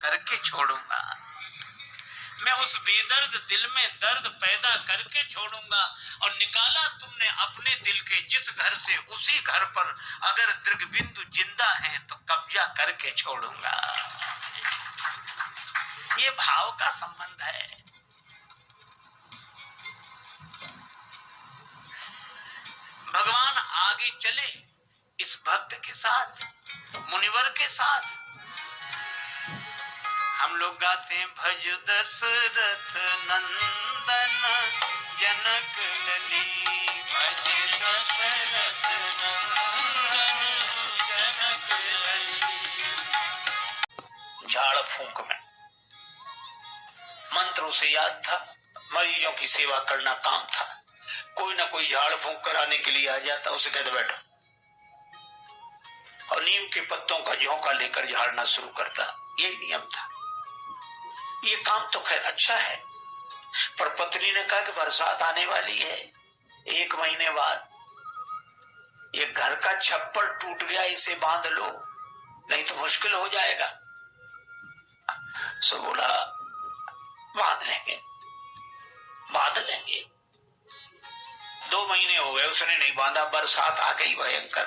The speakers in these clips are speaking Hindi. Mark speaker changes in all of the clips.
Speaker 1: करके छोड़ूंगा। मैं उस बेदर्द दिल में दर्द पैदा करके छोड़ूंगा। और निकाला तुमने अपने दिल के जिस घर से, उसी घर पर अगर दृग्बिंदु जिंदा है तो कब्जा करके छोड़ूंगा। ये भाव का संबंध है। भगवान आगे चले इस भक्त के साथ, मुनिवर के साथ। हम लोग गाते हैं, भज दशरथ नंदन जनक लली, भज दशरथ नंदन जनक लली। झाड़ फूंक में मंत्रों से याद था, मरीजों की सेवा करना काम था। कोई ना कोई झाड़ फूंक कराने के लिए आ जाता, उसे कहते बैठो, और नीम के पत्तों का झोंका लेकर झाड़ना शुरू करता। यही नियम था। ये काम तो खैर अच्छा है, पर पत्नी ने कहा कि बरसात आने वाली है, 1 महीने बाद ये घर का छप्पर टूट गया, इसे बांध लो, नहीं तो मुश्किल हो जाएगा। सो बोला बांध लेंगे, बांध लेंगे। 2 महीने हो गए, उसने नहीं बांधा। बरसात आ गई भयंकर,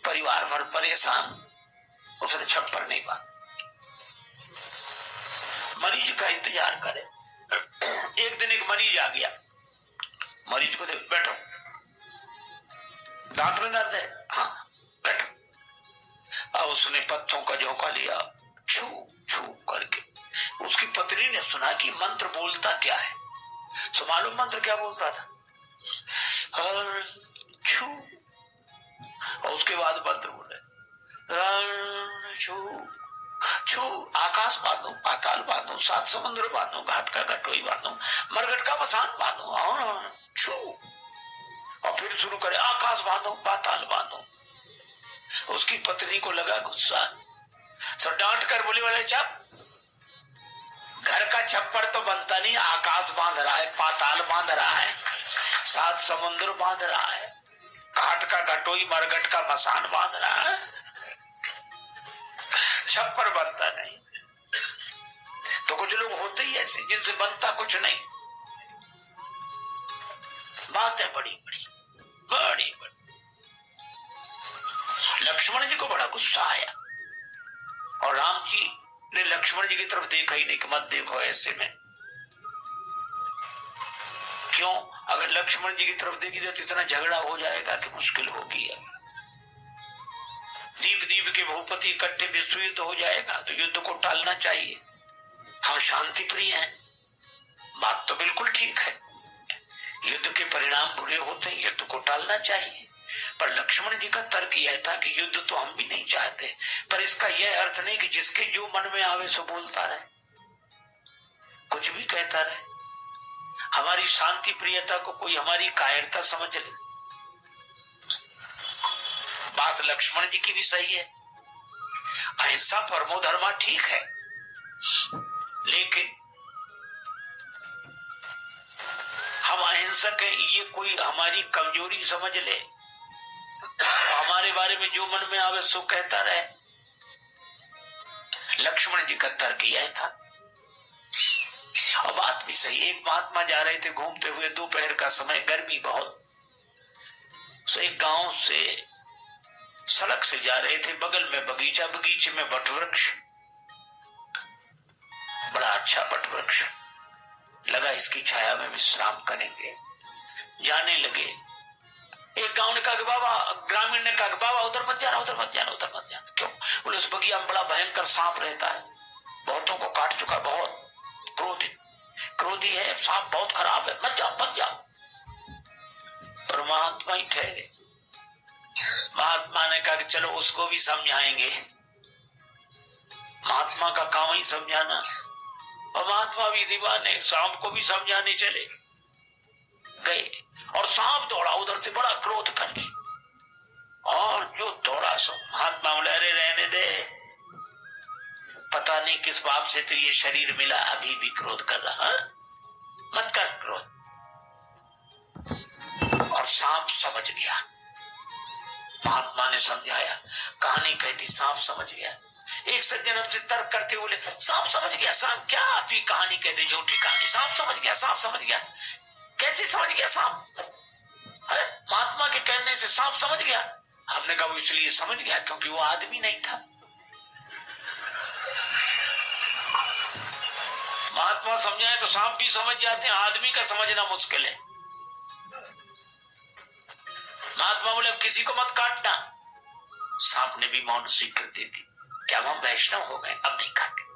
Speaker 1: परिवार भर परेशान, उसने छप्पर नहीं बांधा। मरीज का इंतजार करे। एक दिन एक मरीज आ गया, मरीज को देख, बैठो, दांत में दर्द है, हाँ बैठो। अब उसने पत्तों का झोंका लिया, छू छू करके। उसकी पत्नी ने सुना कि मंत्र बोलता क्या है। सो मालूम मंत्र क्या बोलता था? छू। और उसके बाद मंत्र बोले, छू छू, आकाश बांधो, पाताल बांधो, 7 समुद्र बांधो, घाट का घटोई बांधो, मरघट का मसान बांधो, और छू। और फिर शुरू करे, आकाश बांधो, पाताल बांधो। उसकी पत्नी को लगा गुस्सा, तो डांट कर बोली, वाले चप, घर का छप्पर तो बनता नहीं, आकाश बांध रहा है, पाताल बांध रहा है, 7 समुद्र बांध रहा है, घाट का घटोई मरघट का मसान बांध रहा है, छप्पर बनता नहीं। तो कुछ लोग होते ही ऐसे, जिनसे बनता कुछ नहीं। बातें बड़ी बड़ी बड़ी बड़ी। लक्ष्मण जी को बड़ा गुस्सा आया, और राम जी ने लक्ष्मण जी की तरफ देखा ही नहीं कि मत देखो ऐसे में। क्यों? अगर लक्ष्मण जी की तरफ देखी तो इतना झगड़ा हो जाएगा कि मुश्किल होगी। दीप दीप के भूपति इकट्ठे विश्व युद्ध हो जाएगा, तो युद्ध को टालना चाहिए। हम शांति प्रिय हैं, बात तो बिल्कुल ठीक है, युद्ध के परिणाम बुरे होते हैं, युद्ध को टालना चाहिए। पर लक्ष्मण जी का तर्क यह था कि युद्ध तो हम भी नहीं चाहते, पर इसका यह अर्थ नहीं कि जिसके जो मन में आवे सो बोलता रहे, कुछ भी कहता रहे। हमारी शांति प्रियता को कोई हमारी कायरता समझ ले। बात लक्ष्मण जी की भी सही है, अहिंसा परमो धर्मा ठीक है, लेकिन हम अहिंसक हैं ये कोई हमारी कमजोरी समझ ले, हमारे बारे में जो मन में आवे सो कहता रहे। लक्ष्मण जी का तर्क यह था, और बात भी सही। एक महात्मा जा रहे थे घूमते हुए, दोपहर का समय, गर्मी बहुत, सो एक गांव से सड़क से जा रहे थे, बगल में बगीचा, बगीचे में वटवृक्ष, बड़ा अच्छा वटवृक्ष लगा, इसकी छाया में विश्राम करेंगे। जाने लगे, एक गांव ने कहा कि बाबा, ग्रामीण ने कहा कि बाबा उधर मत जाना, उधर मत जाना, उधर मत जाना। क्यों? बोले उस बगिया में बड़ा भयंकर सांप रहता है, बहुतों को काट चुका, बहुत क्रोधी है, सांप बहुत खराब है, मत जाओ मत जाओ। और महात्मा ही ठहरे। महात्मा ने कहा कि चलो उसको भी समझाएंगे। महात्मा का काम ही समझाना, और महात्मा भी दीवाने, सांप को भी समझाने चले गए। और सांप दौड़ा उधर से बड़ा क्रोध करके, और जो दौड़ा सो महात्मा बोले, अरे रहने दे, पता नहीं किस बाप से तो ये शरीर मिला, अभी भी क्रोध कर रहा, मत कर क्रोध। और सांप समझ गया, महात्मा ने समझाया, कहानी कहती सांप समझ गया। एक सज्जन हमसे तर्क करते बोले सांप समझ गया। सांप क्या आप ये कहानी कहते, झूठी कहानी, सांप समझ गया, सांप समझ गया। कैसे समझ गया सांप? अरे महात्मा के कहने से सांप समझ गया। हमने कहा वो इसलिए समझ गया क्योंकि वो आदमी नहीं था। महात्मा समझाए तो सांप भी समझ जाते हैं, आदमी का समझना मुश्किल है। महात्मा बोले अब किसी को मत काटना। सांप ने भी मौन स्वीकृति दी। क्या हम वैष्णव हो गए, अब नहीं काटे।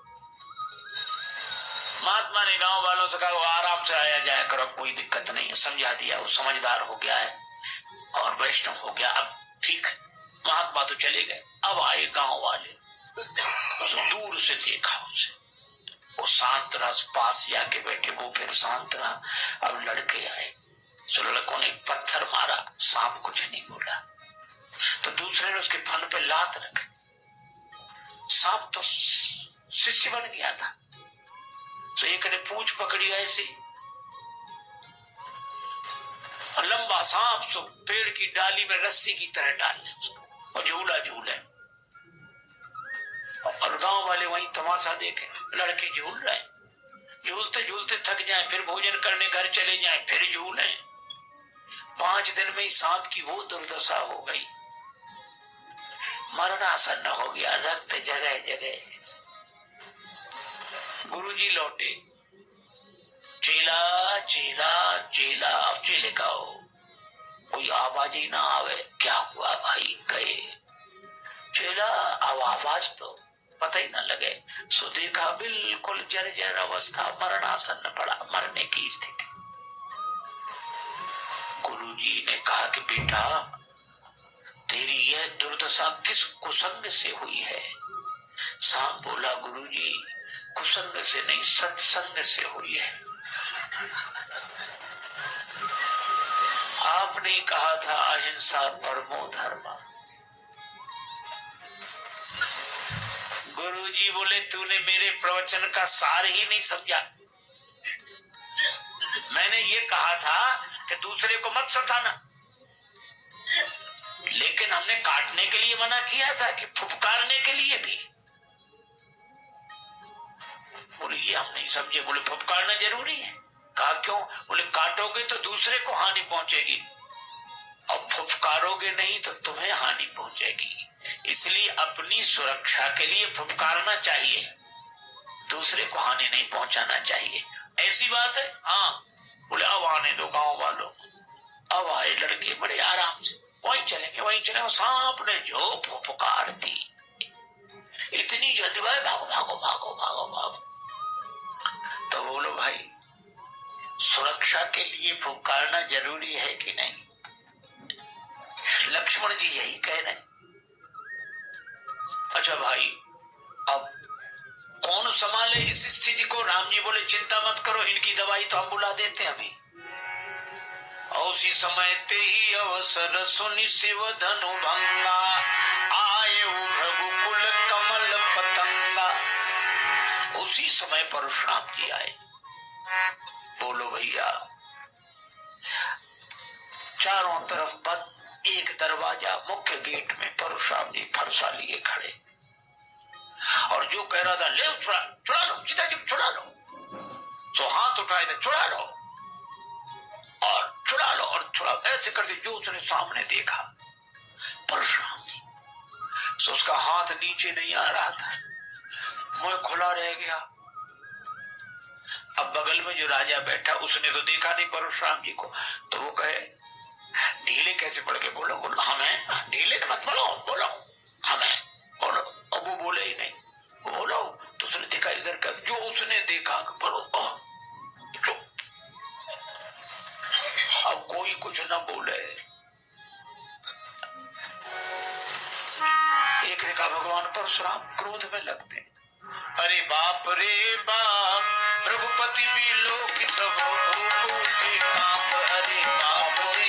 Speaker 1: महात्मा ने गांव वालों से कहा वो आराम से आया जाया करो, कोई दिक्कत नहीं है। समझा दिया, वो समझदार हो गया है और वैष्णव हो गया, अब ठीक है। महात्मा तो चले गए। अब आए गांव वाले, दूर से देखा उसे, वो शांत रहा, पास जाके बैठे, वो फिर शांत रहा। अब लड़के आए, सो लड़कों ने पत्थर मारा, सांप कुछ नहीं बोला। तो दूसरे ने उसके फन पे लात रख दी। सांप तो शिष्य बन गया था। तो एक ने पूंछ पकड़ी ऐसी, और लंबा सांप सो पेड़ की डाली में रस्सी की तरह डालने और झूला झूले। और गांव वाले वहीं तमाशा देखे, लड़के झूल रहे, झूलते झूलते थक जाए, फिर भोजन करने घर चले जाए, फिर झूले। 5 दिन में ही सांप की वो दुर्दशा हो गई, मरणासन्न हो गया, रक्त जगह जगह। गुरुजी लौटे, चेला चेला चेला। अब चेले का हो, कोई आवाज ही ना आवे। क्या हुआ भाई? गए चेला, अब आवाज तो पता ही ना लगे। सो देखा बिल्कुल जर्जर अवस्था, मरणासन्न पड़ा, मरने की स्थिति। गुरुजी ने कहा कि बेटा तेरी यह दुर्दशा किस कुसंग से हुई है? सांप बोला गुरुजी कुसंग से नहीं, सत्संग से हुई है। आपने कहा था अहिंसा परमो धर्म। गुरुजी बोले तूने मेरे प्रवचन का सार ही नहीं समझा। मैंने ये कहा था कि दूसरे को मत सताना, लेकिन हमने काटने के लिए मना किया था कि फुफकारने के लिए भी। बोले ये हम नहीं समझे। बोले फुफकारना जरूरी है। कहा क्यों? बोले काटोगे तो दूसरे को हानि पहुंचेगी और फुफकारोगे नहीं तो तुम्हें हानि पहुंचेगी, इसलिए अपनी सुरक्षा के लिए फुफकारना चाहिए, दूसरे को हानि नहीं पहुंचाना चाहिए। ऐसी बात है? हाँ। बोले अब आने दो गांव वालों। अब आए लड़के बड़े आराम से, वहीं चलेंगे वहीं चलेंगे। सांप ने जो फुफकार दी, इतनी जल्दी भाई भागो भागो भागो भागो भागो। तो बोलो भाई सुरक्षा के लिए फुफकारना जरूरी है कि नहीं? लक्ष्मण जी यही कह रहे हैं। अच्छा भाई अब कौन संभाले इस स्थिति को? राम जी बोले चिंता मत करो, इनकी दवाई तो हम बुला देते हैं अभी। और उसी समय ते ही अवसर सुनि शिव धनु भंगा, आये भृगुकुल कमल पतंगा। उसी समय परशुराम जी आए। बोलो भैया चारों तरफ बंद, एक दरवाजा मुख्य गेट में परशुराम जी फरसा लिए खड़े, और जो कह रहा था ले छुड़ा लो सीता जी, छुड़ा लो, तो हाथ उठाए थे छुड़ा लो और छुड़ा लो और छुड़ा, ऐसे करके जो उसने सामने देखा परशुराम जी, तो उसका हाथ नीचे नहीं आ रहा था, मुंह खुला रह गया। अब बगल में जो राजा बैठा उसने तो देखा नहीं परशुराम जी को, तो वो कहे ढीले कैसे पड़ गए? बोलो बोलो हम हैं, ढीले मत पड़ो, बोलो हम हैं, बोलो। अब वो बोले ही नहीं, बोलो। तो उसने देखा इधर का, जो उसने देखा बोलो चुप। अब कोई कुछ ना बोले। एक ने कहा भगवान परशुराम क्रोध में लगते, अरे बाप रे बाप, रघुपति भी लोग सब कांप, अरे बाप रे